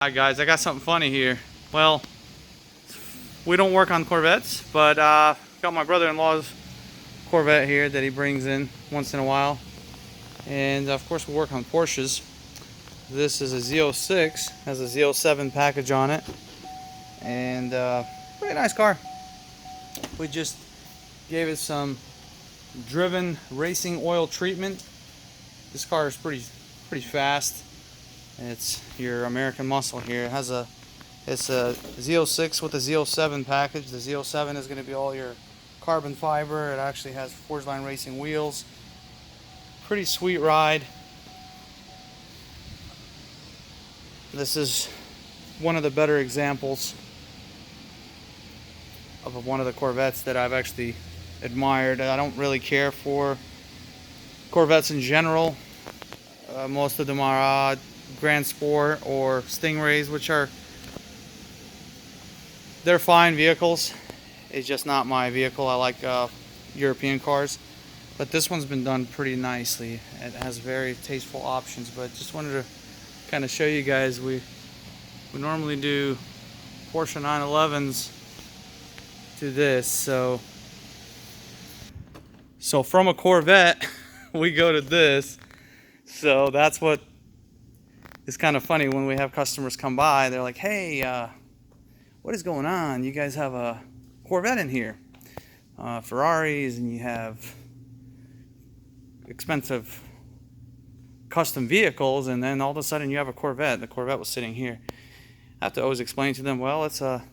Hi guys, I got something funny here. Well, we don't work on Corvettes, but got my brother-in-law's Corvette here that he brings in once in a while. And of course we work on Porsches. This is a Z06, has a Z07 package on it. And pretty nice car. We just gave it some driven racing oil treatment. This car is pretty fast. It's your American muscle here. It's a Z06 with a Z07 package. The Z07 is going to be all your carbon fiber. It actually has Forge Line Racing wheels. Pretty sweet ride. This is one of the better examples of one of the Corvettes that I've actually admired. I don't really care for Corvettes in general. Most of them are Grand Sport or Stingrays, which they're fine vehicles. It's just not my vehicle. I like European cars, but this one's been done pretty nicely. It has very tasteful options, but just wanted to kind of show you guys. We normally do Porsche 911s to this, so from a Corvette we go to this. So that's what is kind of funny when we have customers come by. They're like, hey, what is going on? You guys have a Corvette in here, Ferraris, and you have expensive custom vehicles, and then all of a sudden you have a Corvette. The Corvette was sitting here. I have to always explain to them, well, it's a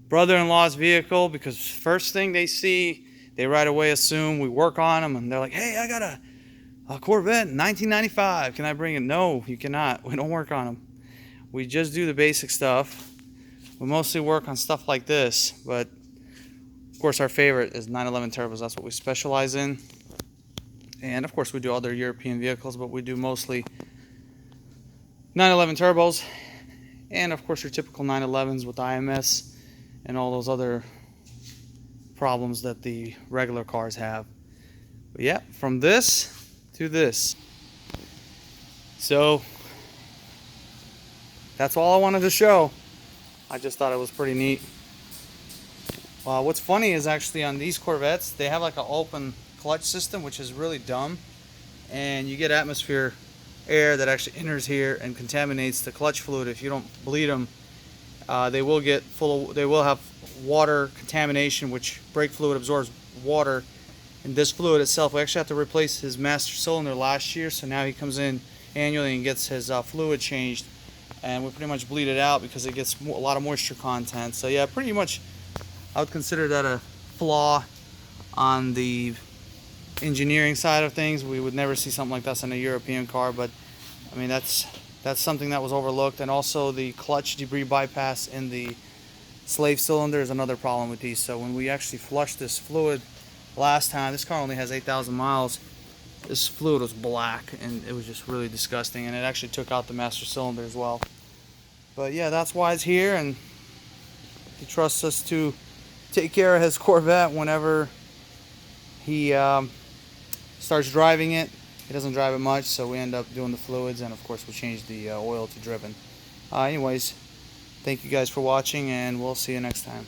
brother-in-law's vehicle, because first thing they see, they right away assume we work on them, and they're like, hey, I got a Corvette 1995, can I bring it? No, you cannot. We don't work on them. We just do the basic stuff. We mostly work on stuff like this, but of course our favorite is 911 turbos. That's what we specialize in. And of course we do other European vehicles, but we do mostly 911 turbos, and of course your typical 911s with IMS and all those other problems that the regular cars have. But yeah, from this to this. So that's all I wanted to show. I just thought it was pretty neat. What's funny is actually on these Corvettes, they have like an open clutch system, which is really dumb, and you get atmosphere air that actually enters here and contaminates the clutch fluid. If you don't bleed them, they will have water contamination, which brake fluid absorbs water. And this fluid itself, we actually have to replace his master cylinder last year, so now he comes in annually and gets his fluid changed, and we pretty much bleed it out because it gets a lot of moisture content. So yeah, pretty much I would consider that a flaw on the engineering side of things. We would never see something like this in a European car, but I mean that's something that was overlooked. And also the clutch debris bypass in the slave cylinder is another problem with these. So when we actually flushed this fluid last time, this car only has 8,000 miles, this fluid was black and it was just really disgusting, and it actually took out the master cylinder as well. But yeah, that's why it's here, and he trusts us to take care of his Corvette whenever he starts driving it. He doesn't drive it much, so we end up doing the fluids, and of course we change the oil to driven. Anyways, thank you guys for watching, and we'll see you next time.